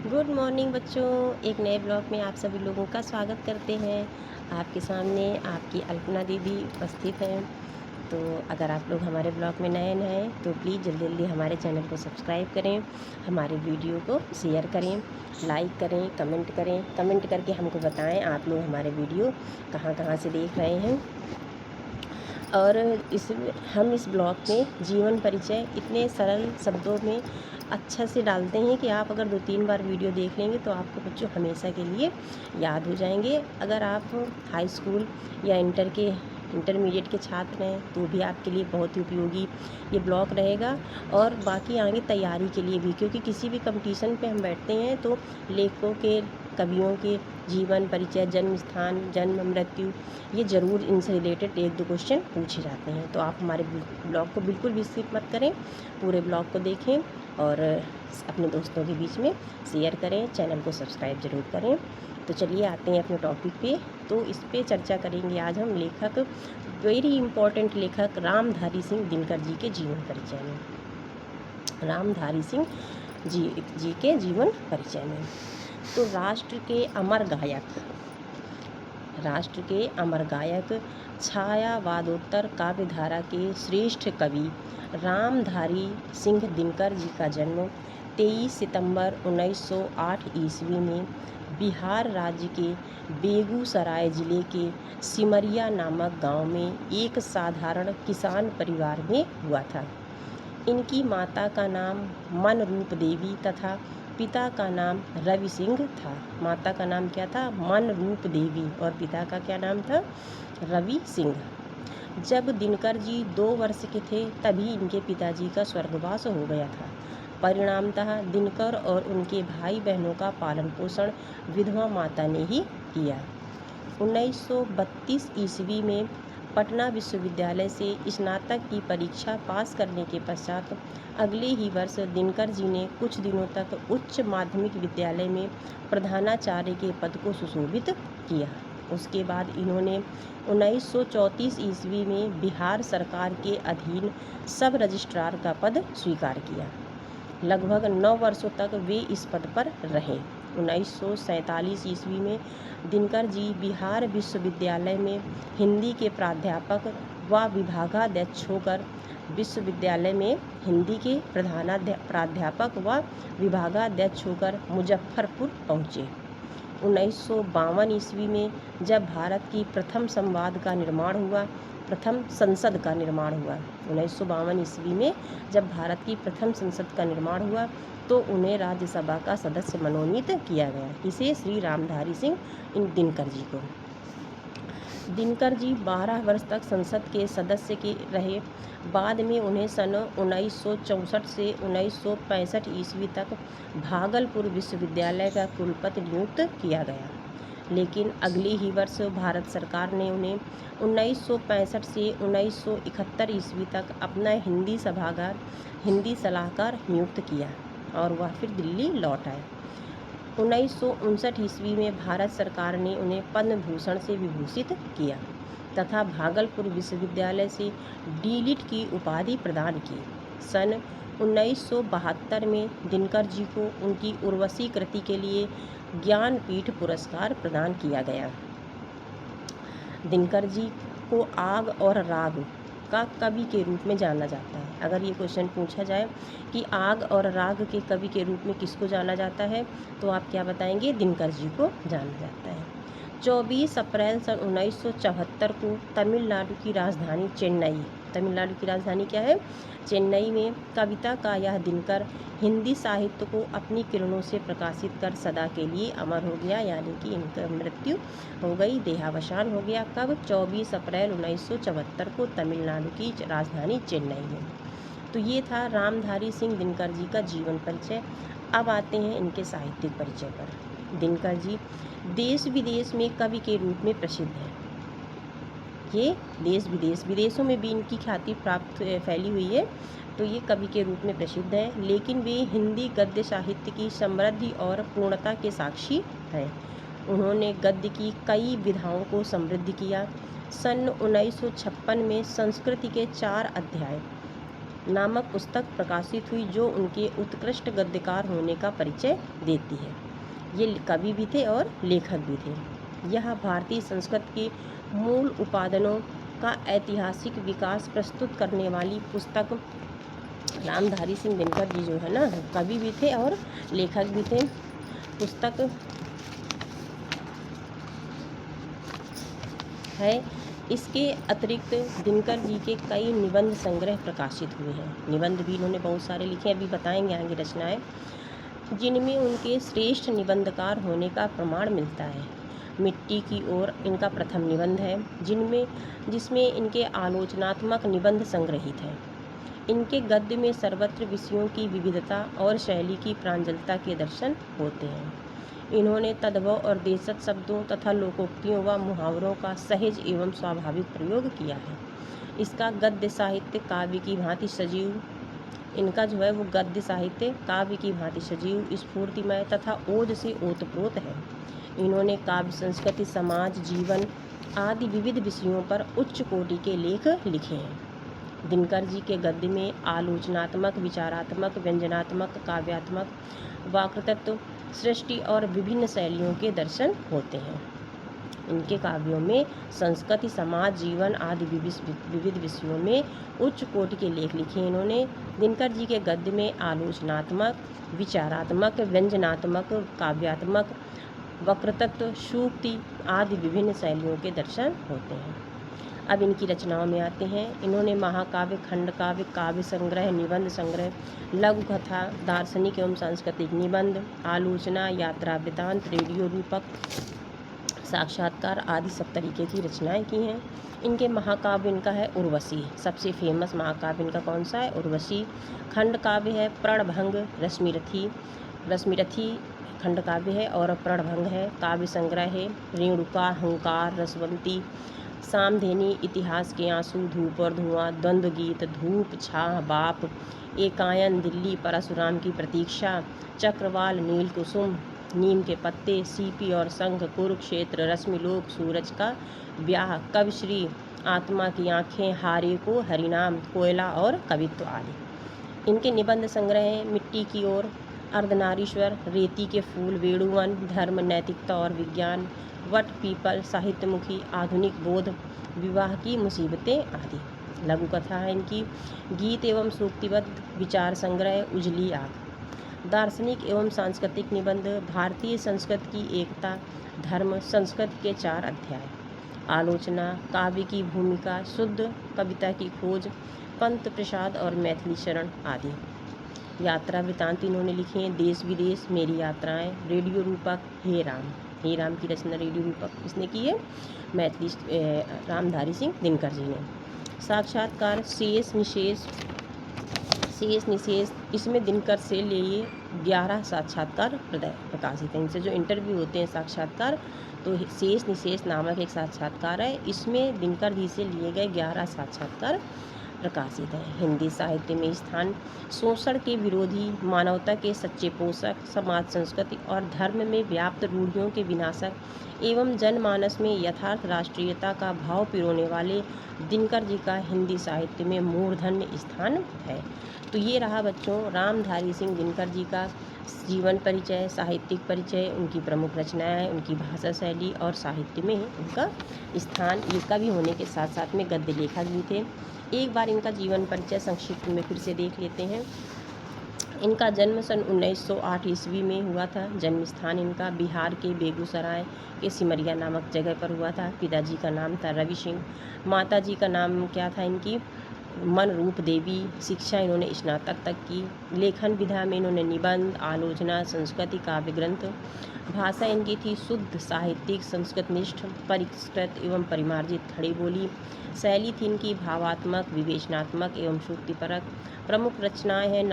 Good morning बच्चों। एक नए ब्लॉग में आप सभी लोगों का स्वागत करते हैं। आपके सामने आपकी अल्पना दीदी उपस्थित हैं। तो अगर आप लोग हमारे ब्लॉग में नए हैं तो प्लीज़ जल्दी जल्दी हमारे चैनल को सब्सक्राइब करें, हमारे वीडियो को शेयर करें, लाइक करें, कमेंट करके हमको बताएं आप लोग हमारे वीडियो कहाँ कहाँ से देख रहे हैं। और हम इस ब्लॉग में जीवन परिचय इतने सरल शब्दों में अच्छा से डालते हैं कि आप अगर 2-3 बार वीडियो देख लेंगे तो आपको बच्चों हमेशा के लिए याद हो जाएंगे। अगर आप हाई स्कूल या इंटरमीडिएट के छात्र हैं तो भी आपके लिए बहुत ही उपयोगी ये ब्लॉग रहेगा। और बाकी आगे तैयारी के लिए भी, क्योंकि किसी भी कंपटीशन पे हम बैठते हैं तो लेखकों के, कवियों के जीवन परिचय, जन्म स्थान, जन्म मृत्यु, ये ज़रूर इनसे रिलेटेड 1-2 क्वेश्चन पूछे जाते हैं। तो आप हमारे ब्लॉग को बिल्कुल भी स्किप मत करें, पूरे ब्लॉग को देखें और अपने दोस्तों के बीच में शेयर करें, चैनल को सब्सक्राइब ज़रूर करें। तो चलिए आते हैं अपने टॉपिक पे। तो इस पे चर्चा करेंगे आज हम लेखक, वेरी इम्पोर्टेंट लेखक रामधारी सिंह दिनकर जी के जीवन परिचय में। रामधारी सिंह जी के जीवन परिचय में। तो राष्ट्र के अमर गायक छायावादोत्तर काव्यधारा के श्रेष्ठ कवि रामधारी सिंह दिनकर जी का जन्म 23 सितंबर 1908 ईस्वी में बिहार राज्य के बेगूसराय जिले के सिमरिया नामक गांव में एक साधारण किसान परिवार में हुआ था। इनकी माता का नाम मनरूप देवी तथा पिता का नाम रवि सिंह था। माता का नाम क्या था? मनरूप देवी। और पिता का क्या नाम था? रवि सिंह। जब दिनकर जी 2 वर्ष के थे तभी इनके पिताजी का स्वर्गवास हो गया था। परिणामतः दिनकर और उनके भाई बहनों का पालन पोषण विधवा माता ने ही किया। 1932 ईस्वी में पटना विश्वविद्यालय से स्नातक की परीक्षा पास करने के पश्चात अगले ही वर्ष दिनकर जी ने कुछ दिनों तक उच्च माध्यमिक विद्यालय में प्रधानाचार्य के पद को सुशोभित किया। उसके बाद इन्होंने 1934 ईस्वी में बिहार सरकार के अधीन सब रजिस्ट्रार का पद स्वीकार किया। लगभग 9 वर्षों तक वे इस पद पर रहे। 1947 ईस्वी में दिनकर जी बिहार विश्वविद्यालय में हिंदी के प्राध्यापक व विभागाध्यक्ष होकर विश्वविद्यालय में हिंदी के प्राध्यापक व विभागाध्यक्ष होकर मुजफ्फरपुर पहुँचे। 1952 ईस्वी में जब भारत की प्रथम संसद का निर्माण हुआ 1952 ईस्वी में जब भारत की प्रथम संसद का निर्माण हुआ तो उन्हें राज्यसभा का सदस्य मनोनीत किया गया। इसे श्री रामधारी सिंह दिनकर जी को। दिनकर जी 12 वर्ष तक संसद के सदस्य के रहे। बाद में उन्हें सन 1964 से 1965 ईस्वी तक भागलपुर विश्वविद्यालय का कुलपति नियुक्त किया गया। लेकिन अगले ही वर्ष भारत सरकार ने उन्हें 1965 से 1971 ईस्वी तक अपना हिंदी सलाहकार नियुक्त किया और वह फिर दिल्ली लौट आए। 1959 ईस्वी में भारत सरकार ने उन्हें पद्म भूषण से विभूषित किया तथा भागलपुर विश्वविद्यालय से डीलिट की उपाधि प्रदान की। सन 1972 में दिनकर जी को उनकी उर्वशी कृति के लिए ज्ञानपीठ पुरस्कार प्रदान किया गया। दिनकर जी को आग और राग का कवि के रूप में जाना जाता है। अगर ये क्वेश्चन पूछा जाए कि आग और राग के कवि के रूप में किसको जाना जाता है तो आप क्या बताएंगे? दिनकर जी को जाना जाता है। 24 अप्रैल सन 1974 को तमिलनाडु की राजधानी क्या है? चेन्नई में कविता का यह दिनकर हिंदी साहित्य को अपनी किरणों से प्रकाशित कर सदा के लिए अमर हो गया, यानी कि इनका मृत्यु हो गई, देहावसान हो गया। कब? 24 अप्रैल 1974 को तमिलनाडु की राजधानी चेन्नई में। तो ये था रामधारी सिंह दिनकर जी का जीवन परिचय। अब आते हैं इनके साहित्यिक परिचय पर। दिनकर जी देश विदेश में कवि के रूप में प्रसिद्ध हैं। ये देश विदेशों में भी इनकी ख्याति फैली हुई है। तो ये कवि के रूप में प्रसिद्ध हैं, लेकिन वे हिंदी गद्य साहित्य की समृद्धि और पूर्णता के साक्षी हैं। उन्होंने गद्य की कई विधाओं को समृद्ध किया। सन 1956 में संस्कृत के 4 अध्याय नामक पुस्तक प्रकाशित हुई, जो उनके उत्कृष्ट गद्यकार होने का परिचय देती है। ये कवि भी थे और लेखक भी थे। यह भारतीय संस्कृत के मूल उपादानों का ऐतिहासिक विकास प्रस्तुत करने वाली पुस्तक, रामधारी सिंह दिनकर जी जो है ना, कवि भी थे और लेखक भी थे। पुस्तक है। इसके अतिरिक्त दिनकर जी के कई निबंध संग्रह प्रकाशित हुए हैं। निबंध भी इन्होंने बहुत सारे लिखे, अभी बताएंगे आगे रचनाएं, जिनमें उनके श्रेष्ठ निबंधकार होने का प्रमाण मिलता है। मिट्टी की ओर इनका प्रथम निबंध है, जिसमें इनके आलोचनात्मक निबंध संग्रहित हैं। इनके गद्य में सर्वत्र विषयों की विविधता और शैली की प्रांजलता के दर्शन होते हैं। इन्होंने तद्भव और देशज शब्दों तथा लोकोक्तियों व मुहावरों का सहज एवं स्वाभाविक प्रयोग किया है। इसका गद्य साहित्य काव्य की भांति सजीव इनका जो है वो गद्य साहित्य काव्य की भांति सजीव, स्फूर्तिमय तथा ओज से ओतप्रोत है। इन्होंने काव्य संस्कृति, समाज जीवन आदि विविध विषयों पर उच्च कोटि के लेख लिखे हैं। दिनकर जी के गद्य में आलोचनात्मक, विचारात्मक, व्यंजनात्मक, काव्यात्मक, वाक्तत्व, सृष्टि और विभिन्न शैलियों के दर्शन होते हैं। इनके काव्यों में संस्कृति, समाज जीवन आदि विविध विषयों में उच्च कोटि के लेख लिखे। इन्होंने दिनकर जी के गद्य में आलोचनात्मक, विचारात्मक, व्यंजनात्मक, काव्यात्मक, वक्तृत्व, सूक्ति आदि विभिन्न शैलियों के दर्शन होते हैं। अब इनकी रचनाओं में आते हैं। इन्होंने महाकाव्य, खंडकाव्य, काव्य संग्रह, निबंध संग्रह, लघु कथा, दार्शनिक एवं सांस्कृतिक निबंध, आलोचना, यात्रा वृतांत, रेडियो रूपक, साक्षात्कार आदि सब तरीके की रचनाएं की हैं। इनके महाकाव्य इनका है उर्वशी, सबसे फेमस महाकाव्य इनका कौन सा है? उर्वशी। खंडकाव्य है प्रणभंग, रश्मिरथी खंडकाव्य है और प्रणभंग है। काव्य संग्रह है रेणुका, हुंकार, रसवंती, सामधेनी, इतिहास के आंसू, धूप और धुआं, द्वंद्व गीत, धूप, छाह, बाप, एकायन, दिल्ली, परशुराम की प्रतीक्षा, चक्रवाल, नील कुसुम, नीम के पत्ते, सीपी और संघ, कुरुक्षेत्र, रश्मिलोक, सूरज का ब्याह, कविश्री, आत्मा की आंखें, हारे को, हरिनाम, कोयला और कवित्व आदि। इनके निबंध संग्रह हैं मिट्टी की ओर, अर्धनारीश्वर, रेती के फूल, वेणुवन, धर्म, नैतिकता और विज्ञान, वट पीपल, साहित्यमुखी, आधुनिक बोध, विवाह की मुसीबतें आदि। लघु कथा है इनकी गीत एवं सूक्तिबद्ध विचार संग्रह, उजली आग। दार्शनिक एवं सांस्कृतिक निबंध, भारतीय संस्कृति की एकता, धर्म, संस्कृति के 4 अध्याय, आलोचना, काव्य की भूमिका, शुद्ध कविता की खोज, पंत प्रसाद और मैथिली शरण आदि। यात्रा वृतांत इन्होंने लिखे हैं, देश विदेश, मेरी यात्राएं, रेडियो रूपक, हे राम की रचना रेडियो रूपक इसने की है मैथिली रामधारी सिंह दिनकर जी ने। साक्षात्कार, शेष निशेष, इसमें दिनकर से लिए 11 साक्षात्कार प्रकाशित हैं। इनसे जो इंटरव्यू होते हैं साक्षात्कार, तो शेष निशेष नामक एक साक्षात्कार है, इसमें दिनकर जी से लिए गए 11 साक्षात्कार प्रकाशित है। हिंदी साहित्य में स्थान, शोषण के विरोधी, मानवता के सच्चे पोषक, समाज, संस्कृति और धर्म में व्याप्त रूढ़ियों के विनाशक एवं जनमानस में यथार्थ राष्ट्रीयता का भाव पिरोने वाले दिनकर जी का हिंदी साहित्य में मूर्धन्य स्थान है। तो ये रहा बच्चों रामधारी सिंह दिनकर जी का जीवन परिचय, साहित्यिक परिचय, उनकी प्रमुख रचनाएं, उनकी भाषा शैली और साहित्य में उनका स्थान। ये कवि होने के साथ साथ में गद्य लेखक भी थे। एक बार इनका जीवन परिचय संक्षिप्त में फिर से देख लेते हैं। इनका जन्म सन 1908 ईस्वी में हुआ था। जन्म स्थान इनका बिहार के बेगूसराय के सिमरिया नामक जगह पर हुआ था। पिताजी का नाम था रवि सिंह, माताजी का नाम क्या था इनकी? मन रूप देवी। शिक्षा इन्होंने स्नातक तक की। लेखन विधा में इन्होंने निबंध, आलोचना, संस्कृति, काव्य ग्रंथ। भाषा इनकी थी शुद्ध, साहित्यिक, संस्कृतनिष्ठ, परिष्कृत एवं परिमार्जित खड़ी बोली। शैली थी इनकी भावात्मक, विवेचनात्मक एवं सूक्तिपरक। प्रमुख रचनाएं हैं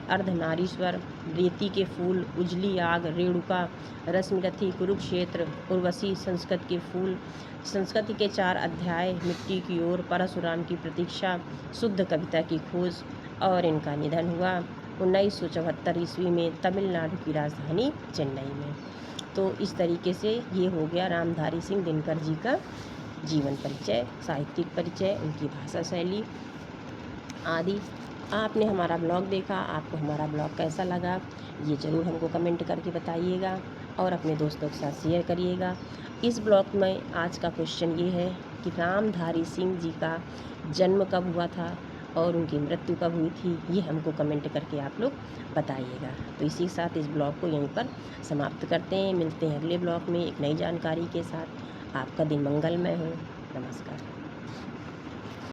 अर्धनारीश्वर, रेती के फूल, उजली आग, रेणुका, रश्मिरथी, कुरुक्षेत्र, उर्वशी, संस्कृत के फूल, संस्कृति के 4 अध्याय, मिट्टी की ओर, परशुराम की प्रतीक्षा, शुद्ध कविता की खोज। और इनका निधन हुआ 1974 ईस्वी में तमिलनाडु की राजधानी चेन्नई में। तो इस तरीके से ये हो गया रामधारी सिंह दिनकर जी का जीवन परिचय, साहित्यिक परिचय, उनकी भाषा शैली आदि। आपने हमारा ब्लॉग देखा, आपको हमारा ब्लॉग कैसा लगा, ये ज़रूर हमको कमेंट करके बताइएगा और अपने दोस्तों के साथ शेयर करिएगा। इस ब्लॉग में आज का क्वेश्चन ये है कि रामधारी सिंह जी का जन्म कब हुआ था और उनकी मृत्यु कब हुई थी, ये हमको कमेंट करके आप लोग बताइएगा। तो इसी के साथ इस ब्लॉग को यहीं पर समाप्त करते हैं। मिलते हैं अगले ब्लॉग में एक नई जानकारी के साथ। आपका दिन मंगलमय हो। नमस्कार।